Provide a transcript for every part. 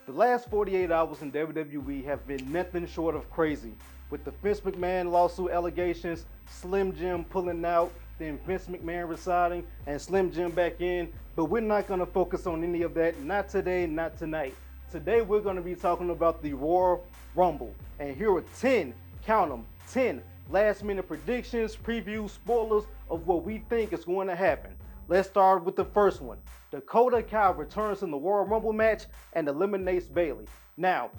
The last 48 hours in WWE have been nothing short of crazy. With the Vince McMahon lawsuit allegations, Slim Jim pulling out, then Vince McMahon resigning, and Slim Jim back in. But we're not going to focus on any of that. Not today, not tonight. Today we're going to be talking about the Royal Rumble. And here are 10, count them, 10 last minute predictions, previews, spoilers of what we think is going to happen. Let's start with the first one. Dakota Kai returns in the Royal Rumble match and eliminates Bayley. Now,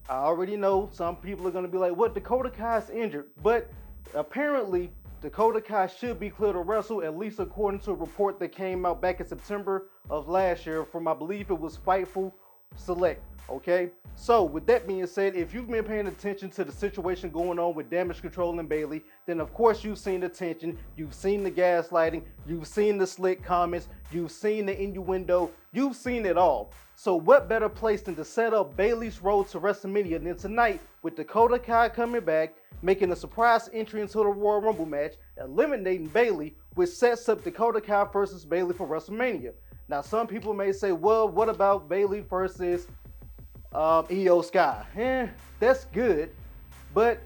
I already know some people are going to be like, what, Dakota Kai's injured? But apparently, Dakota Kai should be cleared to wrestle, at least according to a report that came out back in September of last year from, I believe it was Fightful Select. Okay, so with that being said, if you've been paying attention to the situation going on with Damage Control and Bayley, then of course you've seen the tension, you've seen the gaslighting, you've seen the slick comments, you've seen the innuendo, you've seen it all. So what better place than to set up Bayley's road to WrestleMania than tonight with Dakota Kai coming back, making a surprise entry into the Royal Rumble match, eliminating Bayley, which sets up Dakota Kai versus Bayley for WrestleMania. Now some people may say, well, what about Bayley versus Io Sky? That's good, but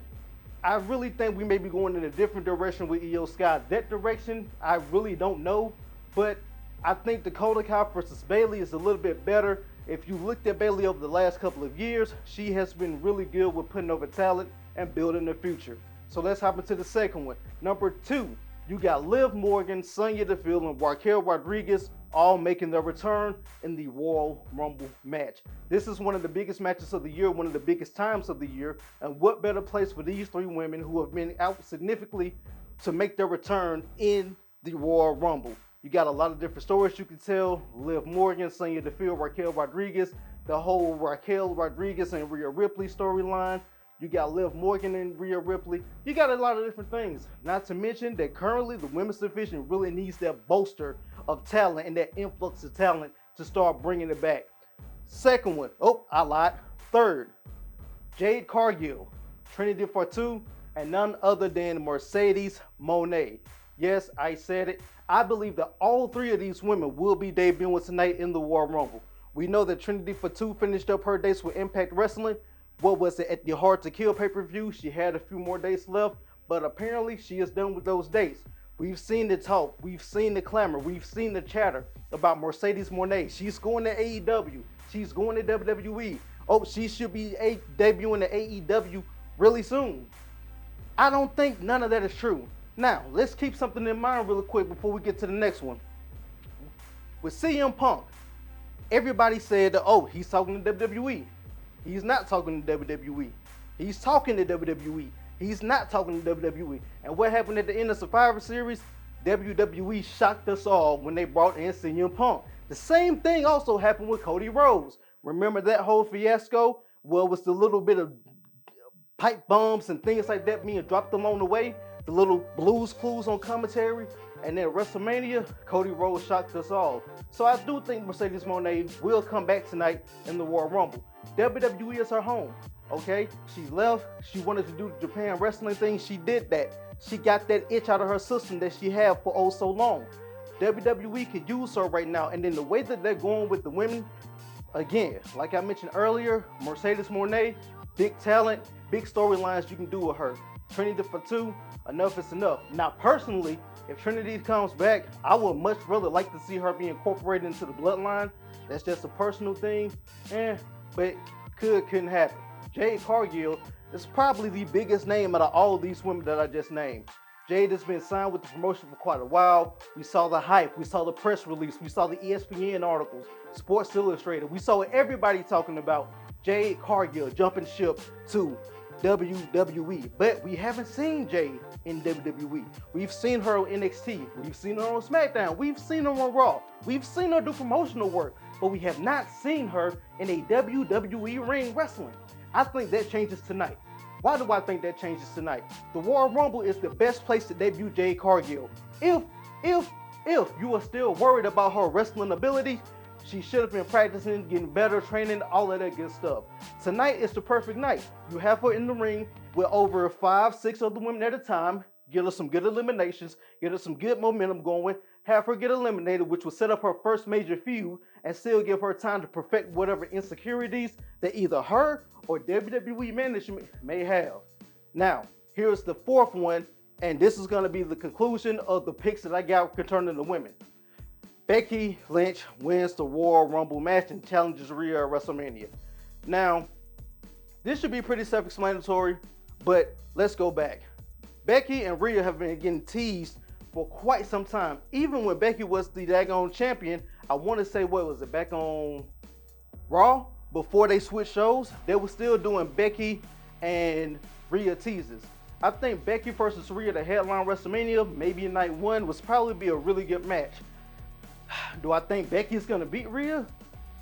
I really think we may be going in a different direction with Io Sky. That direction, I really don't know, but I think Dakota Kai versus Bayley is a little bit better. If you looked at Bayley over the last couple of years, she has been really good with putting over talent and building the future. So let's hop into the second one. Number 2, you got Liv Morgan, Sonya Deville, and Raquel Rodriguez all making their return in the Royal Rumble match. This is one of the biggest matches of the year, one of the biggest times of the year, and what better place for these 3 women who have been out significantly to make their return in the Royal Rumble. You got a lot of different stories you can tell. Liv Morgan, Sonya Deville, Raquel Rodriguez, the whole Raquel Rodriguez and Rhea Ripley storyline. You got Liv Morgan and Rhea Ripley. You got a lot of different things. Not to mention that currently the women's division really needs that bolster of talent and that influx of talent to start bringing it back. Second one, I lied. Third, Jade Cardgil, Trinity Fatu, and none other than Mercedes Mone. Yes, I said it. I believe that all 3 of these women will be debuting tonight in the Royal Rumble. We know that Trinity Fatu finished up her dates with Impact Wrestling. What was it, at the Hard to Kill pay-per-view? She had a few more days left, but apparently she is done with those dates. We've seen the talk, we've seen the clamor, we've seen the chatter about Mercedes Moné. She's going to AEW, she's going to WWE. She should be debuting to AEW really soon. I don't think none of that is true. Now, let's keep something in mind really quick before we get to the next one. With CM Punk, everybody said that, he's talking to WWE. He's not talking to WWE. He's talking to WWE. He's not talking to WWE. And what happened at the end of Survivor Series? WWE shocked us all when they brought in CM Punk. The same thing also happened with Cody Rhodes. Remember that whole fiasco? Well, it was the little bit of pipe bombs and things like that being dropped along the way. The little Blues Clues on commentary. And then WrestleMania, Cody Rhodes shocked us all. So I do think Mercedes Moné will come back tonight in the Royal Rumble. WWE is her home, okay? She left. She wanted to do the Japan wrestling thing. She did that. She got that itch out of her system that she had for so long. WWE could use her right now. And then the way that they're going with the women, again, like I mentioned earlier, Mercedes Moné, big talent, big storylines you can do with her. Trinity Fatu, enough is enough. Now, personally, if Trinity comes back, I would much rather like to see her be incorporated into the bloodline. That's just a personal thing, but couldn't happen. Jade Cardgil is probably the biggest name out of all of these women that I just named. Jade has been signed with the promotion for quite a while. We saw the hype, we saw the press release, we saw the ESPN articles, Sports Illustrated. We saw everybody talking about Jade Cardgil jumping ship to WWE, but we haven't seen Jade in WWE. We've seen her on NXT, we've seen her on SmackDown, we've seen her on Raw, we've seen her do promotional work, but we have not seen her in a WWE ring wrestling. I think that changes tonight. Why do I think that changes tonight? The Royal Rumble is the best place to debut Jade Cardgil. If you are still worried about her wrestling ability, she should have been practicing, getting better, training, all of that good stuff. Tonight is the perfect night. You have her in the ring with over 5-6 other women at a time. Get her some good eliminations. Get her some good momentum going. have her get eliminated, which will set up her first major feud and still give her time to perfect whatever insecurities that either her or WWE management may have. Now, here's the fourth one, and this is going to be the conclusion of the picks that I got concerning the women. Becky Lynch wins the Royal Rumble match and challenges Rhea at WrestleMania. Now, this should be pretty self-explanatory, but let's go back. Becky and Rhea have been getting teased for quite some time. Even when Becky was the daggone champion, I want to say, what was it, back on Raw? Before they switched shows, they were still doing Becky and Rhea teases. I think Becky versus Rhea, the headline WrestleMania, maybe in night one, was probably be a really good match. Do I think Becky's gonna beat Rhea?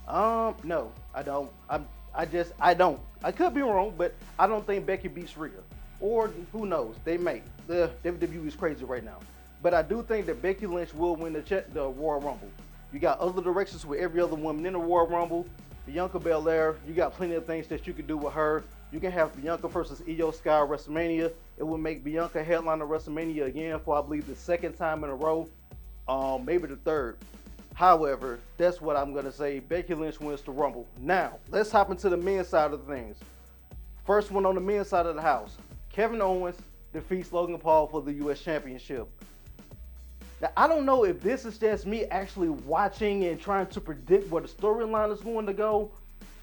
No, I don't. I don't. I could be wrong, but I don't think Becky beats Rhea. Or who knows? They may. The WWE is crazy right now. But I do think that Becky Lynch will win the Royal Rumble. You got other directions with every other woman in the Royal Rumble. Bianca Belair, you got plenty of things that you could do with her. You can have Bianca versus Io Sky at WrestleMania. It will make Bianca headline of WrestleMania again for, I believe, the second time in a row. Maybe the third. However, that's what I'm going to say. Becky Lynch wins the Rumble. Now, let's hop into the men's side of things. First one on the men's side of the house. Kevin Owens defeats Logan Paul for the U.S. Championship. Now, I don't know if this is just me actually watching and trying to predict where the storyline is going to go,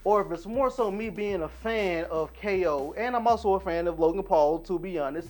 or if it's more so me being a fan of KO, and I'm also a fan of Logan Paul, to be honest.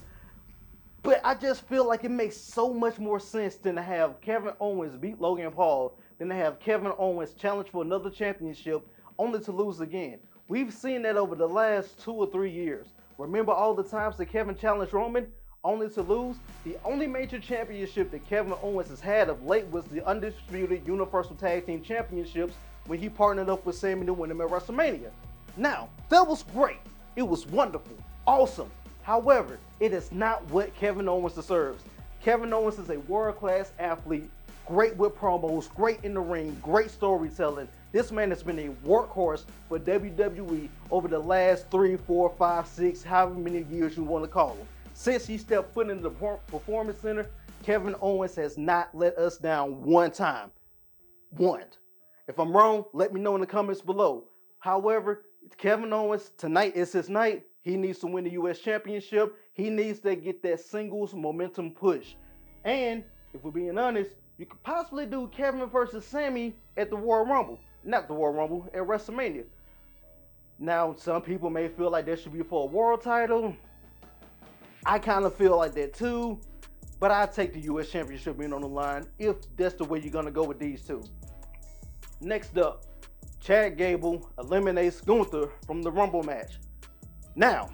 But I just feel like it makes so much more sense than to have Kevin Owens beat Logan Paul than to have Kevin Owens challenge for another championship only to lose again. We've seen that over the last 2 or 3 years. Remember all the times that Kevin challenged Roman only to lose? The only major championship that Kevin Owens has had of late was the undisputed Universal Tag Team Championships when he partnered up with Sami to win them at WrestleMania. Now, that was great. It was wonderful. Awesome. However, it is not what Kevin Owens deserves. Kevin Owens is a world-class athlete, great with promos, great in the ring, great storytelling. This man has been a workhorse for WWE over the last 3, 4, 5, 6, however many years you want to call them. Since he stepped foot into the Performance Center, Kevin Owens has not let us down one time. One. If I'm wrong, let me know in the comments below. However, Kevin Owens, tonight is his night. He needs to win the U.S. Championship. He needs to get that singles momentum push. And if we're being honest, you could possibly do Kevin versus Sami at the Royal Rumble. Not the Royal Rumble, at WrestleMania. Now, some people may feel like that should be for a world title. I kind of feel like that too. But I'd take the U.S. Championship being on the line if that's the way you're going to go with these two. Next up, Chad Gable eliminates Gunther from the Rumble match. Now,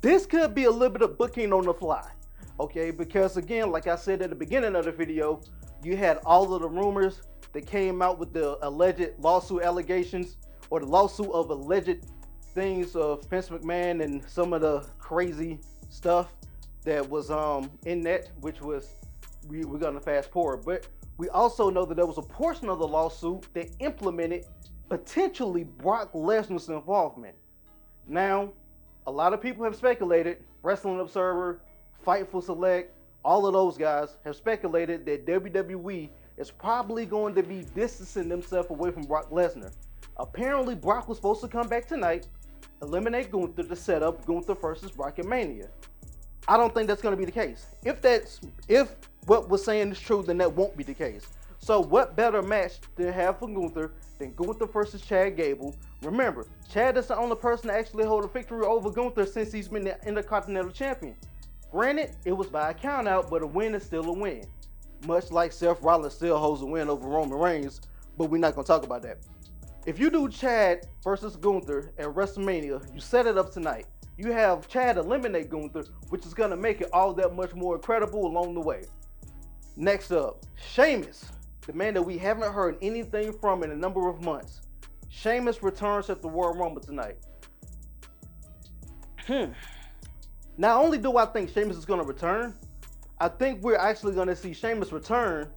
this could be a little bit of booking on the fly, okay? Because again, like I said at the beginning of the video, you had all of the rumors that came out with the alleged lawsuit allegations, or the lawsuit of alleged things of Vince McMahon and some of the crazy stuff that was in that, which was, we're gonna fast forward. But we also know that there was a portion of the lawsuit that implemented potentially Brock Lesnar's involvement. Now, a lot of people have speculated, Wrestling Observer, Fightful Select, all of those guys have speculated that WWE is probably going to be distancing themselves away from Brock Lesnar. Apparently, Brock was supposed to come back tonight, eliminate Gunther to set up Gunther versus Brock in Mania. I don't think that's going to be the case. If what we're saying is true, then that won't be the case. So what better match to have for Gunther than Gunther versus Chad Gable? Remember, Chad is the only person to actually hold a victory over Gunther since he's been the Intercontinental Champion. Granted, it was by a count out, but a win is still a win. Much like Seth Rollins still holds a win over Roman Reigns, but we're not going to talk about that. If you do Chad versus Gunther at WrestleMania, you set it up tonight. You have Chad eliminate Gunther, which is going to make it all that much more incredible along the way. Next up, Sheamus, the man that we haven't heard anything from in a number of months. Sheamus returns at the Royal Rumble tonight. Not only do I think Sheamus is going to return, I think we're actually going to see Sheamus return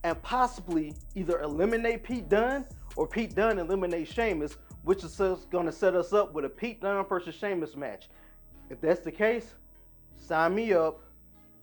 and possibly either eliminate Pete Dunne or Pete Dunne eliminate Sheamus, which is going to set us up with a Pete Dunne versus Sheamus match. If that's the case, sign me up,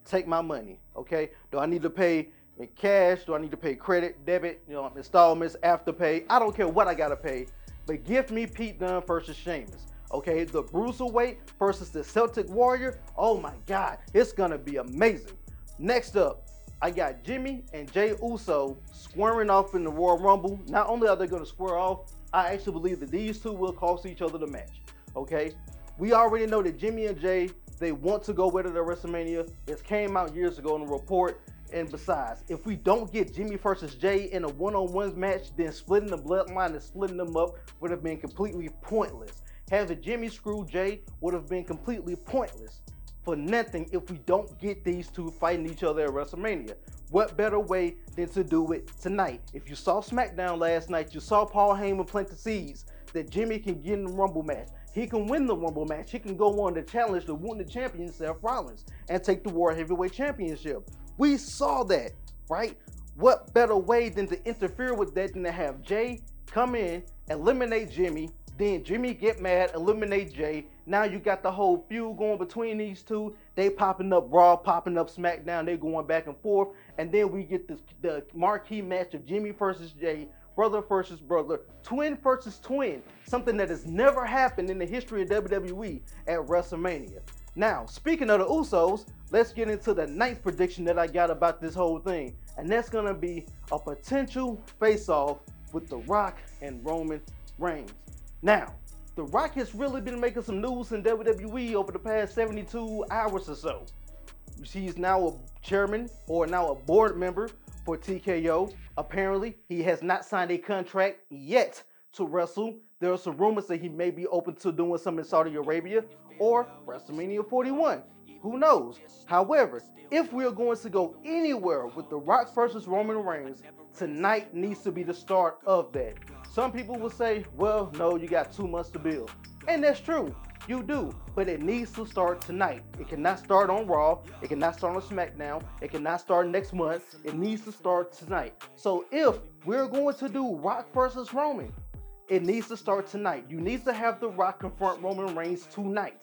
take my money, okay? Do I need to pay in cash? Do I need to pay credit, debit, installments, afterpay? I don't care what I gotta pay, but give me Pete Dunne versus Sheamus. Okay, the Bruiserweight versus the Celtic Warrior. Oh my God, it's gonna be amazing. Next up, I got Jimmy and Jey Uso squaring off in the Royal Rumble. Not only are they gonna square off, I actually believe that these two will cost each other the match. Okay, we already know that Jimmy and Jay, they want to go with it at WrestleMania. It came out years ago in the report. And besides, if we don't get Jimmy versus Jay in a one-on-one match, then splitting the bloodline and splitting them up would have been completely pointless. Having Jimmy screw Jay would have been completely pointless for nothing if we don't get these two fighting each other at WrestleMania. What better way than to do it tonight? If you saw SmackDown last night, you saw Paul Heyman plant the seeds that Jimmy can get in the Rumble match. He can win the Rumble match. He can go on to challenge the wounded champion Seth Rollins and take the World Heavyweight Championship. We saw that, right? What better way than to interfere with that than to have Jay come in, eliminate Jimmy, then Jimmy get mad, eliminate Jay. Now you got the whole feud going between these two. They popping up Raw, popping up SmackDown. They going back and forth. And then we get the marquee match of Jimmy versus Jay, brother versus brother, twin versus twin. Something that has never happened in the history of WWE at WrestleMania. Now, speaking of the Usos, let's get into the ninth prediction that I got about this whole thing. And that's going to be a potential face-off with The Rock and Roman Reigns. Now, The Rock has really been making some news in WWE over the past 72 hours or so. He's now a chairman or now a board member for TKO. Apparently, he has not signed a contract yet to wrestle. There are some rumors that he may be open to doing some in Saudi Arabia or WrestleMania 41. Who knows? However, if we're going to go anywhere with The Rock versus Roman Reigns, tonight needs to be the start of that. Some people will say, well, no, you got 2 months to build. And that's true. You do. But it needs to start tonight. It cannot start on Raw. It cannot start on SmackDown. It cannot start next month. It needs to start tonight. So if we're going to do Rock versus Roman, it needs to start tonight. You need to have The Rock confront Roman Reigns tonight.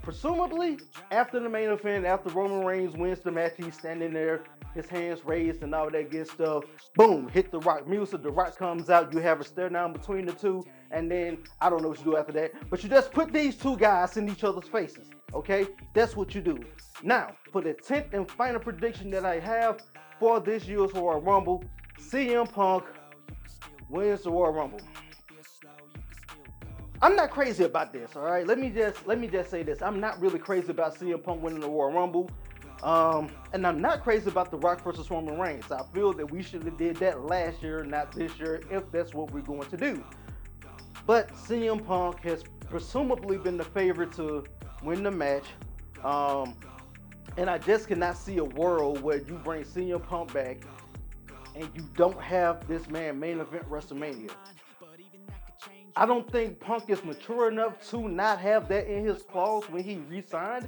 Presumably, after the main event, after Roman Reigns wins the match, he's standing there, his hands raised and all that good stuff. Boom, hit The Rock music. The Rock comes out. You have a stare down between the two. And then, I don't know what you do after that. But you just put these two guys in each other's faces. Okay? That's what you do. Now, for the 10th and final prediction that I have for this year's Royal Rumble, CM Punk wins the Royal Rumble. I'm not crazy about this, all right? Let me just say this. I'm not really crazy about CM Punk winning the Royal Rumble. And I'm not crazy about The Rock versus Roman Reigns. I feel that we should have did that last year, not this year, if that's what we're going to do. But CM Punk has presumably been the favorite to win the match. And I just cannot see a world where you bring CM Punk back and you don't have this man main event WrestleMania. I don't think Punk is mature enough to not have that in his clause when he re-signed,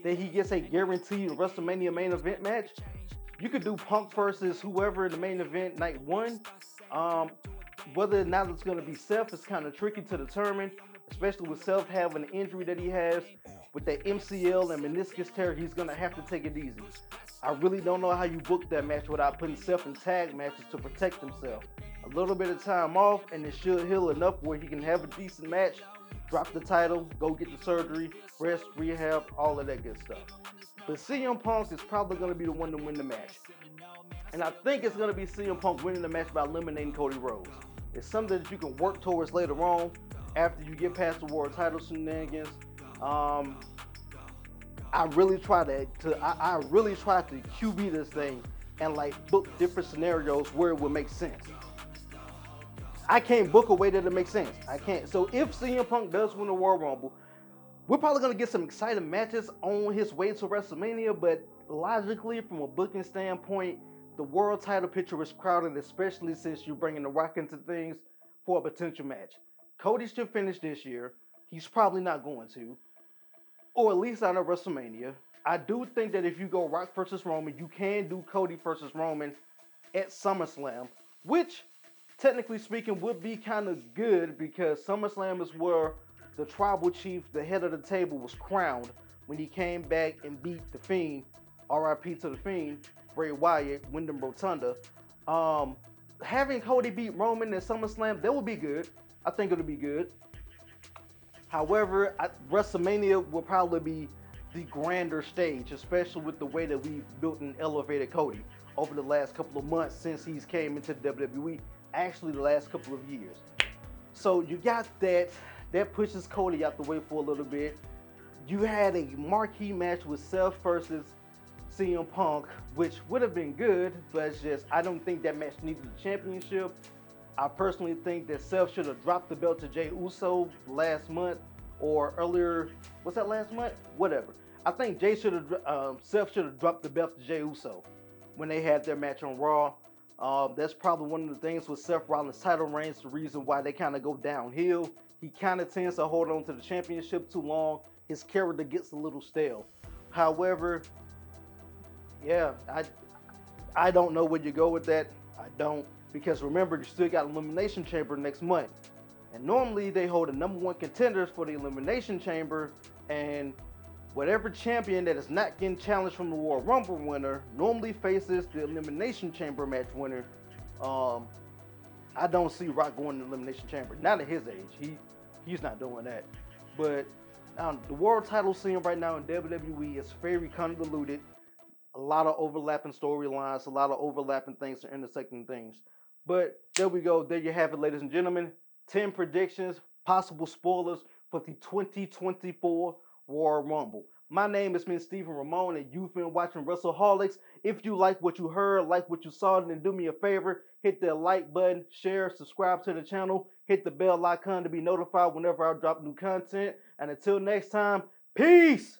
that he gets a guaranteed WrestleMania main event match. You could do Punk versus whoever in the main event night one. Whether or not it's going to be Seth is kind of tricky to determine, especially with Seth having an injury that he has. With that MCL and meniscus tear, he's going to have to take it easy. I really don't know how you book that match without putting Seth in tag matches to protect himself. A little bit of time off and it should heal enough where he can have a decent match, drop the title, go get the surgery, rest, rehab, all of that good stuff. But CM Punk is probably going to be the one to win the match. And I think it's going to be CM Punk winning the match by eliminating Cody Rhodes. It's something that you can work towards later on after you get past the world title shenanigans. I really try to QB this thing and like book different scenarios where it would make sense. I can't book a way that it makes sense. I can't. So if CM Punk does win the Royal Rumble, we're probably going to get some exciting matches on his way to WrestleMania, but logically, from a booking standpoint, the world title picture is crowded, especially since you're bringing The Rock into things for a potential match. Cody should finish this year. He's probably not going to, or at least out of WrestleMania. I do think that if you go Rock versus Roman, you can do Cody versus Roman at SummerSlam, which, technically speaking, would be kind of good because SummerSlam is where the tribal chief, the head of the table, was crowned when he came back and beat The Fiend, RIP to The Fiend, Bray Wyatt, Wyndham Rotunda. Having Cody beat Roman at SummerSlam, that would be good. I think it would be good. However, WrestleMania will probably be the grander stage, especially with the way that we've built and elevated Cody over the last couple of months since he's came into the WWE, actually the last couple of years. So you got that pushes Cody out the way for a little bit. You had a marquee match with Seth versus CM Punk, which would have been good, but it's just, I don't think that match needed the championship. I personally think that Seth should have dropped the belt to Jey Uso last month or earlier. Was that last month? Whatever. I think Seth should have dropped the belt to Jey Uso when they had their match on Raw. That's probably one of the things with Seth Rollins' title reigns, the reason why they kind of go downhill. He kind of tends to hold on to the championship too long. His character gets a little stale. However, yeah, I don't know where you go with that. I don't, because remember, you still got Elimination Chamber next month. And normally they hold the #1 contenders for the Elimination Chamber, and whatever champion that is not getting challenged from the Royal Rumble winner normally faces the Elimination Chamber match winner. I don't see Rock going to the Elimination Chamber. Not at his age. He's not doing that. But the world title scene right now in WWE is very convoluted. A lot of overlapping storylines, a lot of overlapping things and intersecting things. But there we go. There you have it, ladies and gentlemen. 10 predictions, possible spoilers for the 2024 Royal Rumble. My name has been Stephen Ramon, and you've been watching WrestleHolics. If you like what you heard, like what you saw, then do me a favor. Hit that like button, share, subscribe to the channel, hit the bell icon to be notified whenever I drop new content. And until next time, peace!